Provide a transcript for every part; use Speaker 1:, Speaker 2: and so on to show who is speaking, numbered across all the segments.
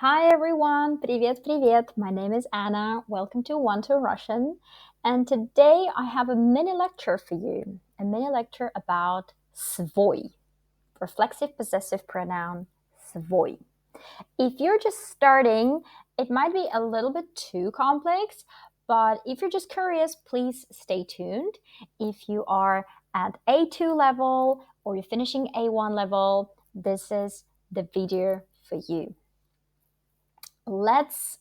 Speaker 1: Hi everyone, привет. My name is Anna. Welcome to OnetwoRussian. And today I have a mini lecture for you. A mini lecture about СВОЙ, reflexive possessive pronoun СВОЙ. If you're just starting, it might be a little bit too complex, but if you're just curious, please stay tuned. If you are at A2 level or you're finishing A1 level, this is the video for you. Let's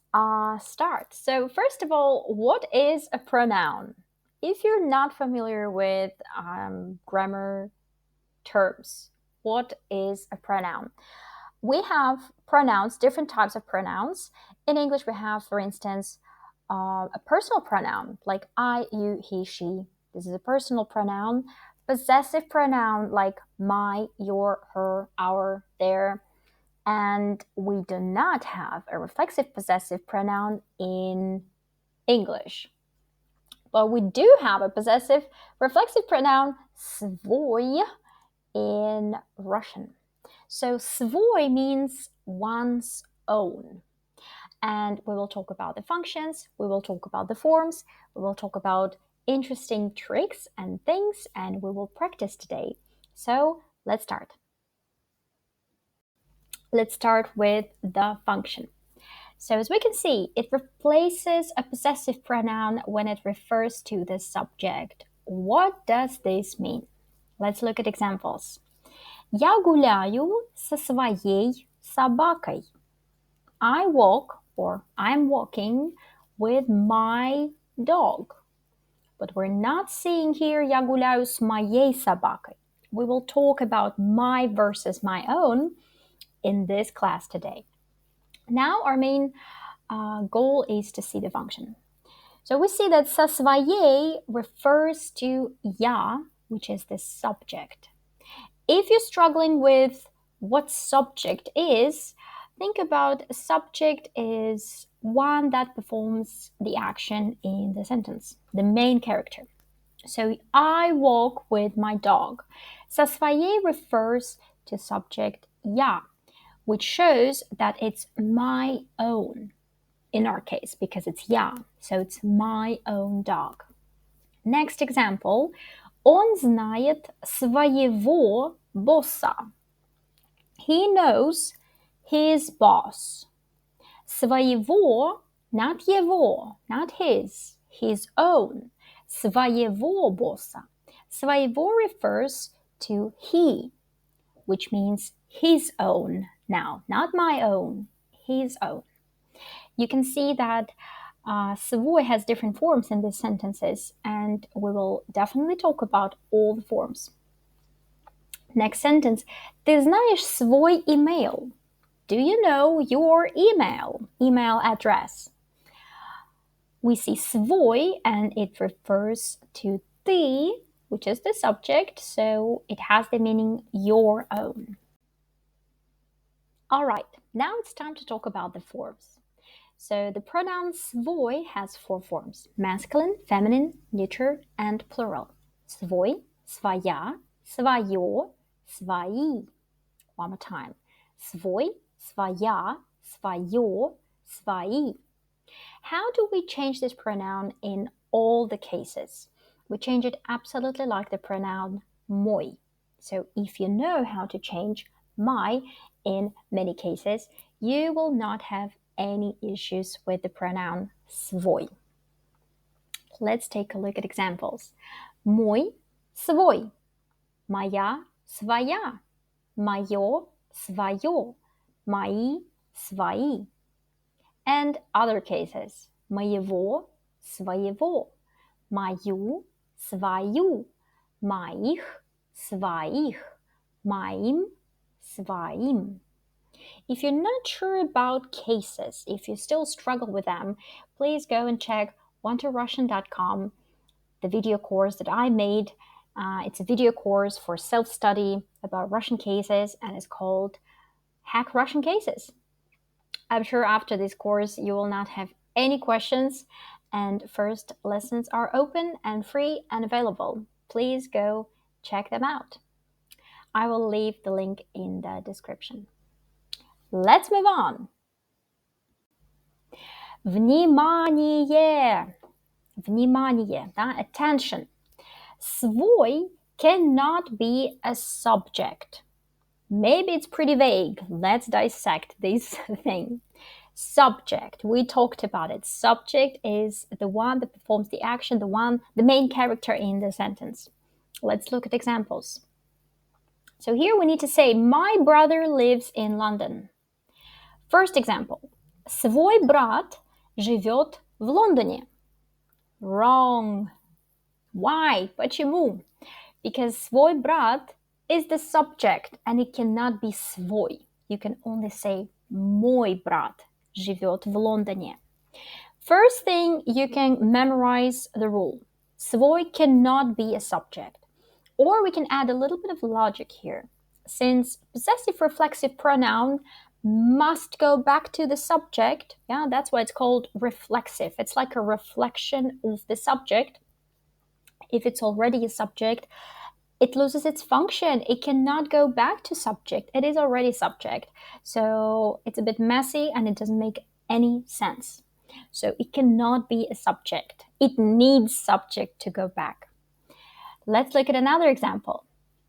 Speaker 1: start. So first of all, what is a pronoun? If you're not familiar with grammar terms, what is a pronoun? We have pronouns, different types of pronouns. In English, we have, for instance, a personal pronoun like I, you, he, she. This is a personal pronoun. Possessive pronoun like my, your, her, our, their. And we do not have a reflexive possessive pronoun in English. But we do have a possessive reflexive pronoun svoj in Russian. So svoj means one's own. And we will talk about the functions, we will talk about the forms, we will talk about interesting tricks and things, and we will practice today. So let's start. Let's start with the function. So as we can see, it replaces a possessive pronoun when it refers to the subject. What does this mean? Let's look at examples. Я гуляю со своей собакой. I walk or I'm walking with my dog. But we're not seeing here я гуляю с моей собакой. We will talk about my versus my own in this class today. Now our main goal is to see the function. So we see that со своей refers to я, which is the subject. If you're struggling with what subject is, think about a subject is one that performs the action in the sentence, the main character. So I walk with my dog. Со своей refers to subject я, which shows that it's my own in our case because it's я, so it's my own dog. Next example. Он знает своего босса. He knows his boss. Своего, not его, not his own. Своего босса. Своего refers to he, which means his own now, not my own, his own. You can see that свой has different forms in these sentences, and we will definitely talk about all the forms. Next sentence. Ты знаешь свой email? Do you know your email address? We see свой, and it refers to ты, which is the subject, so it has the meaning your own. All right, now it's time to talk about the forms. So the pronoun svoj has four forms: masculine, feminine, neuter, and plural. Svoj, svoja, svojo, svoji. One more time. Svoj, svoja, svojo, svoji. How do we change this pronoun in all the cases? We change it absolutely like the pronoun moj. So if you know how to change my in many cases, you will not have any issues with the pronoun svoj. Let's take a look at examples. Мой свой, моя своя, моё своё, мои свои. And other cases. Моего своего, мою свою, моих своих, моим своим. If you're not sure about cases, if you still struggle with them, please go and check OnetwoRussian.com, the video course that I made. It's a video course for self-study about Russian cases, and it's called Hack Russian Cases. I'm sure after this course you will not have any questions, and first lessons are open and free and available. Please go check them out. I will leave the link in the description. Let's move on. Внимание. Внимание, да? Attention. Свой cannot be a subject. Maybe it's pretty vague. Let's dissect this thing. Subject, we talked about it. Subject is the one that performs the action, the main character in the sentence. Let's look at examples. So here we need to say, my brother lives in London. First example. Свой брат живет в Лондоне. Wrong. Why? Почему? Because свой брат is the subject and it cannot be свой. You can only say мой брат живет в Лондоне. First thing, you can memorize the rule. Свой cannot be a subject. Or we can add a little bit of logic here. Since possessive reflexive pronoun must go back to the subject, yeah, that's why it's called reflexive. It's like a reflection of the subject. If it's already a subject, it loses its function. It cannot go back to subject. It is already subject. So it's a bit messy and it doesn't make any sense. So it cannot be a subject. It needs subject to go back. Let's look at another example.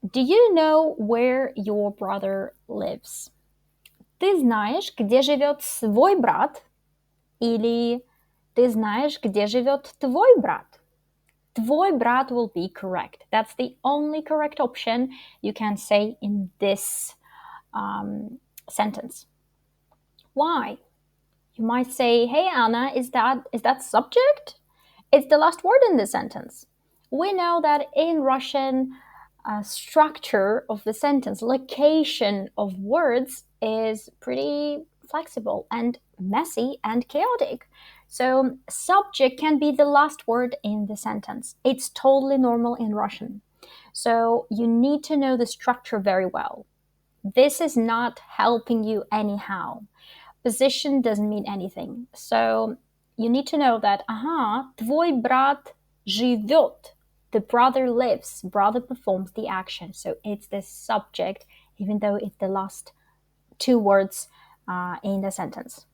Speaker 1: Do you know where your brother lives? Ты знаешь, где живет свой брат? Или ты знаешь, где живет твой брат? Твой брат will be correct. That's the only correct option you can say in this sentence. Why? You might say, hey Anna, is that subject? It's the last word in the sentence. We know that in Russian, structure of the sentence, location of words is pretty flexible and messy and chaotic. So subject can be the last word in the sentence. It's totally normal in Russian. So you need to know the structure very well. This is not helping you anyhow. Position doesn't mean anything. So you need to know that, твой брат живет. The brother lives. Brother performs the action. So it's the subject, even though it's the last two words in the sentence.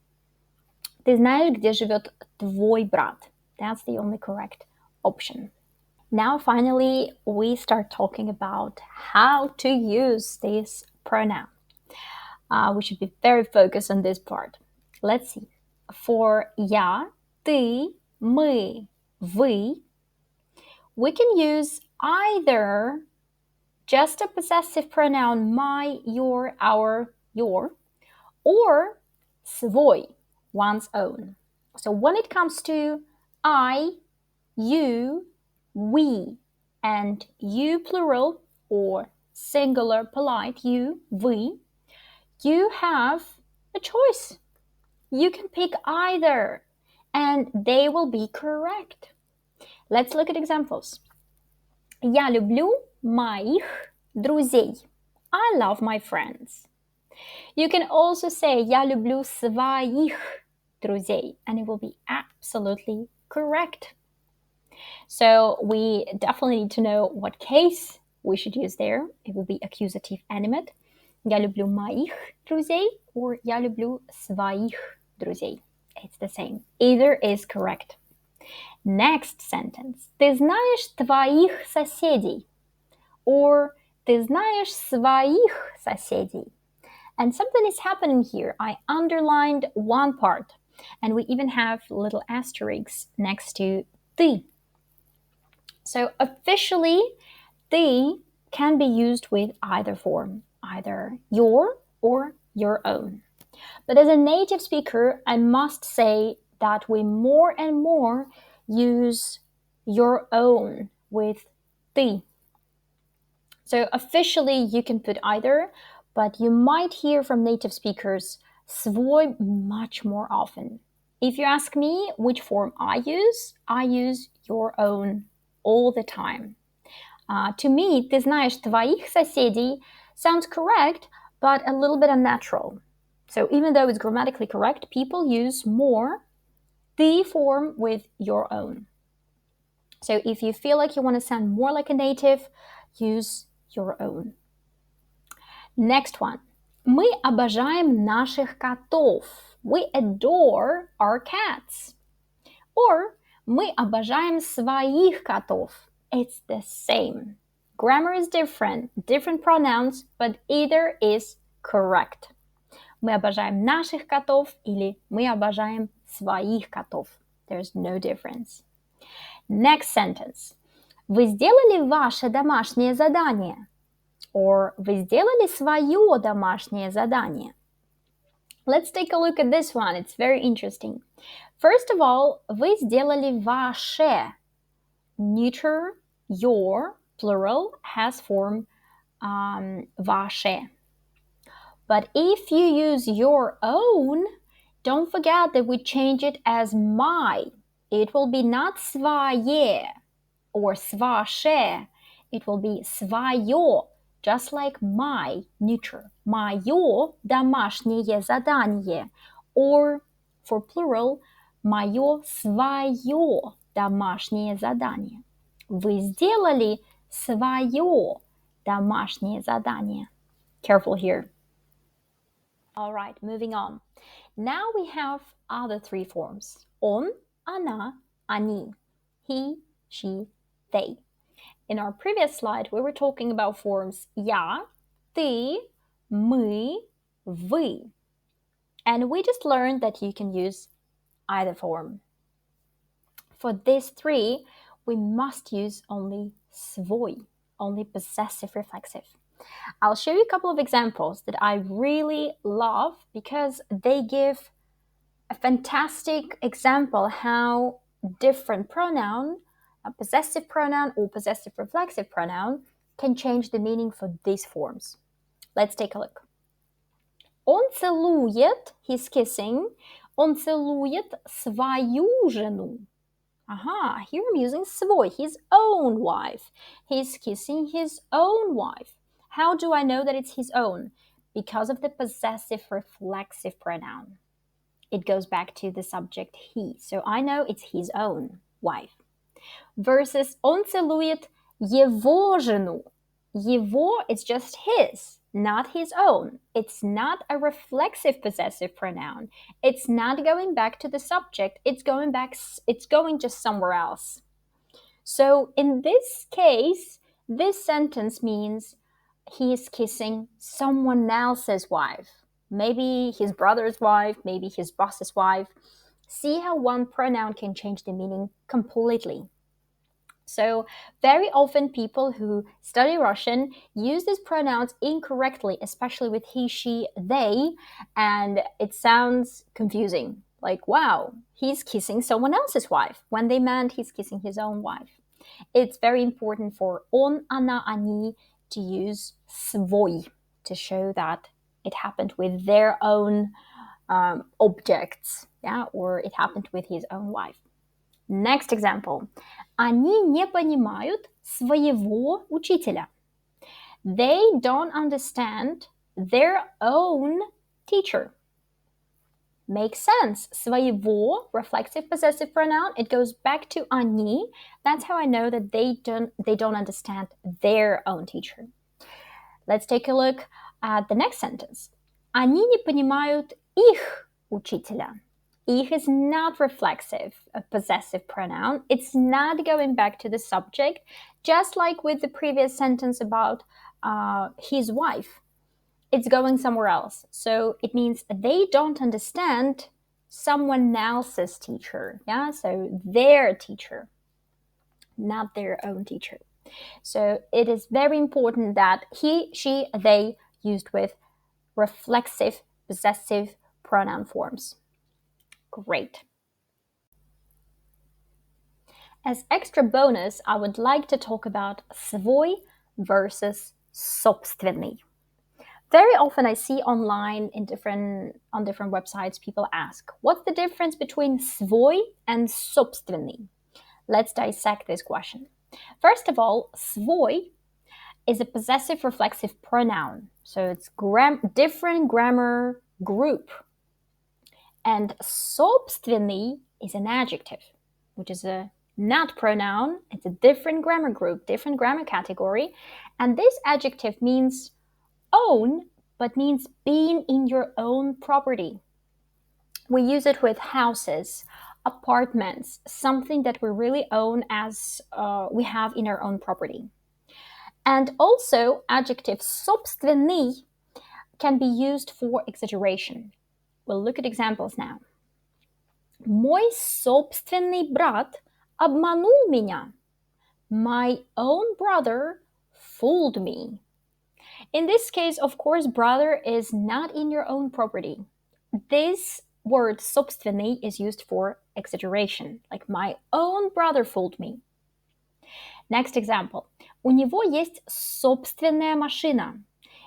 Speaker 1: Ты знаешь, где живет твой брат? That's the only correct option. Now, finally, we start talking about how to use this pronoun. We should be very focused on this part. Let's see. For я, ты, мы, вы, we can use either just a possessive pronoun my, your, our, your, or свой, one's own. So when it comes to I, you, we, and you plural or singular polite you, вы, you have a choice. You can pick either and they will be correct. Let's look at examples. Я люблю моих друзей. I love my friends. You can also say я люблю своих друзей, and it will be absolutely correct. So we definitely need to know what case we should use there. It will be accusative animate. Я люблю моих друзей or я люблю своих друзей. It's the same. Either is correct. Next sentence. Ты знаешь твоих соседей? Or ты знаешь своих соседей? And something is happening here. I underlined one part. And we even have little asterisks next to ты. So officially, ты can be used with either form, either your or your own. But as a native speaker, I must say that we more and more use your own with ты. So officially, you can put either, but you might hear from native speakers свой much more often. If you ask me which form I use your own all the time. To me, ты знаешь твоих соседей sounds correct, but a little bit unnatural. So even though it's grammatically correct, people use more the form with your own. So if you feel like you want to sound more like a native, use your own. Next one. Мы обожаем наших котов. We adore our cats. Or мы обожаем своих котов. It's the same. Grammar is different pronouns, but either is correct. Мы обожаем наших котов или мы обожаем своих котов. There's no difference. Next sentence. Вы сделали ваше домашнее задание? Or вы сделали свое домашнее задание? Let's take a look at this one. It's very interesting. First of all, вы сделали ваше. Neuter, your, plural, has form ваше. But if you use your own, don't forget that we change it as my. It will be not свое or сваше. It will be свое, just like my, neuter. Мое домашнее задание. Or, for plural, мое свое домашнее задание. Вы сделали свое домашнее задание. Careful here. All right, moving on. Now we have other three forms. Он, она, они. He, she, they. In our previous slide, we were talking about forms я, ты, мы, вы. And we just learned that you can use either form. For these three, we must use only свой, only possessive reflexive. I'll show you a couple of examples that I really love because they give a fantastic example how different pronoun, a possessive pronoun or possessive reflexive pronoun, can change the meaning for these forms. Let's take a look. Он целует, he's kissing, он целует свою жену. Aha, here I'm using свой, his own wife. He's kissing his own wife. How do I know that it's his own? Because of the possessive reflexive pronoun. It goes back to the subject he. So I know it's his own wife. Versus он целует его жену. Его is just his, not his own. It's not a reflexive possessive pronoun. It's not going back to the subject. It's going just somewhere else. So in this case, this sentence means he is kissing someone else's wife. Maybe his brother's wife, maybe his boss's wife. See how one pronoun can change the meaning completely. So very often people who study Russian use these pronouns incorrectly, especially with he, she, they, and it sounds confusing. Like, wow, he's kissing someone else's wife, when they meant he's kissing his own wife. It's very important for он, она, они to use свой to show that it happened with their own objects, yeah, or it happened with his own wife. Next example. Они не понимают своего учителя. They don't understand their own teacher. Makes sense. Своего, reflexive possessive pronoun, it goes back to они. That's how I know that they don't understand their own teacher. Let's take a look at the next sentence. Они не понимают их учителя. Ich is not reflexive, a possessive pronoun. It's not going back to the subject, just like with the previous sentence about his wife. It's going somewhere else. So it means they don't understand someone else's teacher. Yeah, so their teacher, not their own teacher. So it is very important that he, she, they used with reflexive, possessive pronoun forms. Great. As extra bonus, I would like to talk about свой versus собственный. Very often I see online on different websites, people ask, what's the difference between свой and собственный? Let's dissect this question. First of all, свой is a possessive reflexive pronoun. So it's different grammar group. And собственный is an adjective, which is a not pronoun. It's a different grammar group, different grammar category. And this adjective means own, but means being in your own property. We use it with houses, apartments, something that we really own as we have in our own property. And also, adjective собственный can be used for exaggeration. We'll look at examples now. Мой собственный брат обманул меня. My own brother fooled me. In this case, of course, brother is not in your own property. This word собственный is used for exaggeration, like my own brother fooled me. Next example. У него есть собственная машина.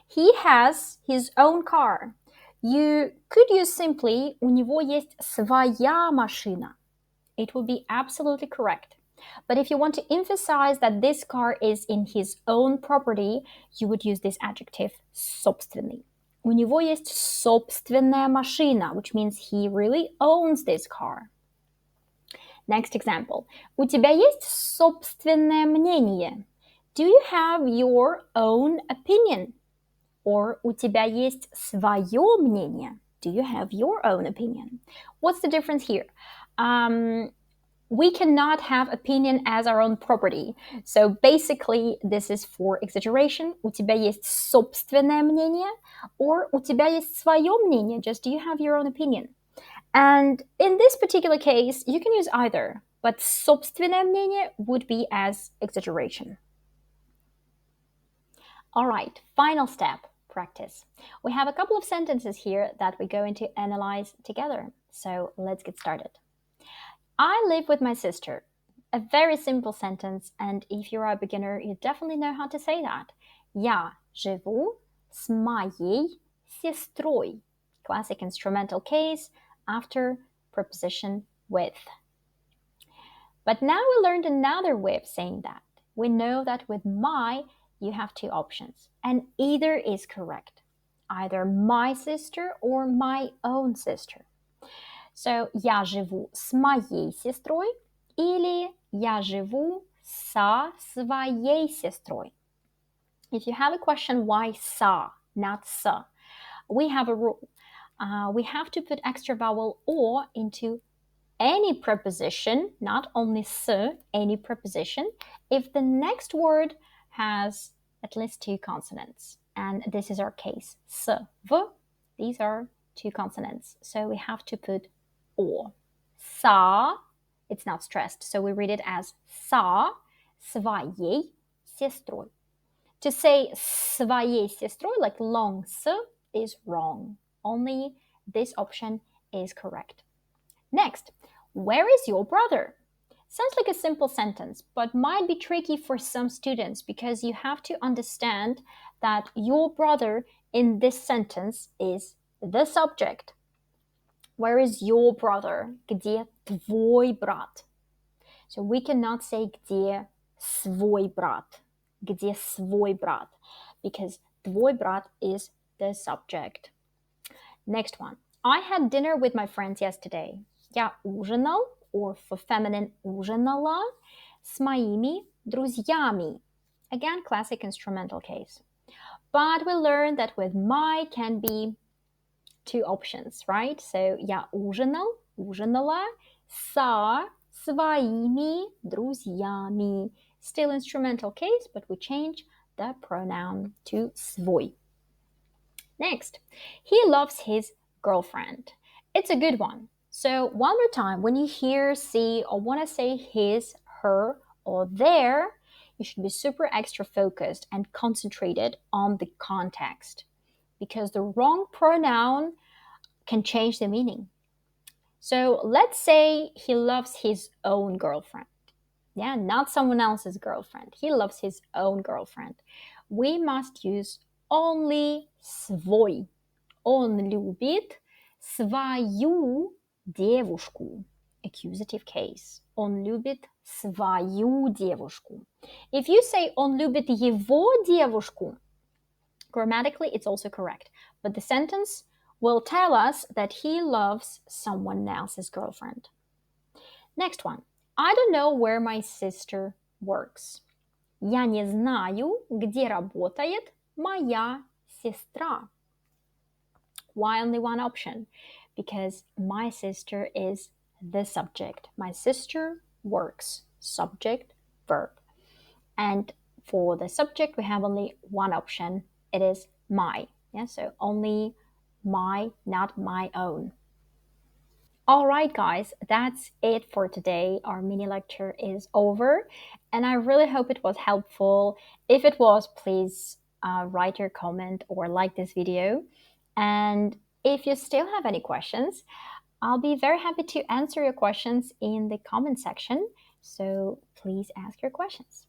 Speaker 1: He has his own car. You could use simply у него есть своя машина. It would be absolutely correct. But if you want to emphasize that this car is in his own property, you would use this adjective собственный. У него есть собственная машина, which means he really owns this car. Next example. У тебя есть собственное мнение? Do you have your own opinion? Or у тебя есть свое мнение? Do you have your own opinion? What's the difference here? We cannot have opinion as our own property. So basically, this is for exaggeration. У тебя есть собственное мнение, or у тебя есть свое мнение, just do you have your own opinion? And in this particular case, you can use either, but собственное мнение would be as exaggeration. All right, final step, practice. We have a couple of sentences here that we're going to analyze together. So let's get started. I live with my sister. A very simple sentence, and if you're a beginner, you definitely know how to say that. Я живу с моей сестрой. Classic instrumental case after preposition with. But now we learned another way of saying that. We know that with my, you have two options, and either is correct. Either my sister or my own sister. So, я живу с моей сестрой или я живу со своей сестрой. If you have a question why sa, not sa, we have a rule. We have to put extra vowel or into any preposition, not only s, any preposition, if the next word has at least two consonants. And this is our case. S, v, these are two consonants. So we have to put or. Sa, it's not stressed, so we read it as sa своей сестрой. To say своей сестрой, like long s, is wrong. Only this option is correct. Next, where is your brother? Sounds like a simple sentence, but might be tricky for some students because you have to understand that your brother in this sentence is the subject. Where is your brother? Где твой брат? So we cannot say где свой брат. Где свой брат? Because твой брат is the subject. Next one. I had dinner with my friends yesterday. Я ужинал, or for feminine ужинала, с моими друзьями. Again, classic instrumental case. But we learned that with my can be two options, right? So я ужинал, ужинала со своими друзьями. Still instrumental case, but we change the pronoun to свой. Next, he loves his girlfriend. It's a good one. So one more time, when you hear, see, or want to say his, her, or their, you should be super extra focused and concentrated on the context, because the wrong pronoun can change the meaning. So let's say he loves his own girlfriend. Yeah, not someone else's girlfriend. He loves his own girlfriend. We must use only свой. Он любит свою девушку. Accusative case. Он любит свою девушку. If you say он любит его девушку, grammatically it's also correct. But the sentence will tell us that he loves someone else's girlfriend. Next one. I don't know where my sister works. Я не знаю, где работает моя сестра. Why only one option? Because my sister is the subject. My sister works. Subject, verb. And for the subject, we have only one option. It is my. Yeah, so only my, not my own. All right, guys, that's it for today. Our mini lecture is over, and I really hope it was helpful. If it was, please write your comment or like this video. And if you still have any questions, I'll be very happy to answer your questions in the comment section. So please ask your questions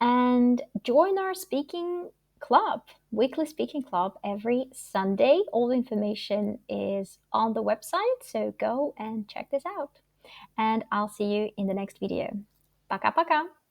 Speaker 1: and join our speaking club, weekly speaking club every Sunday. All the information is on the website, so go and check this out. And I'll see you in the next video. Пока-пока!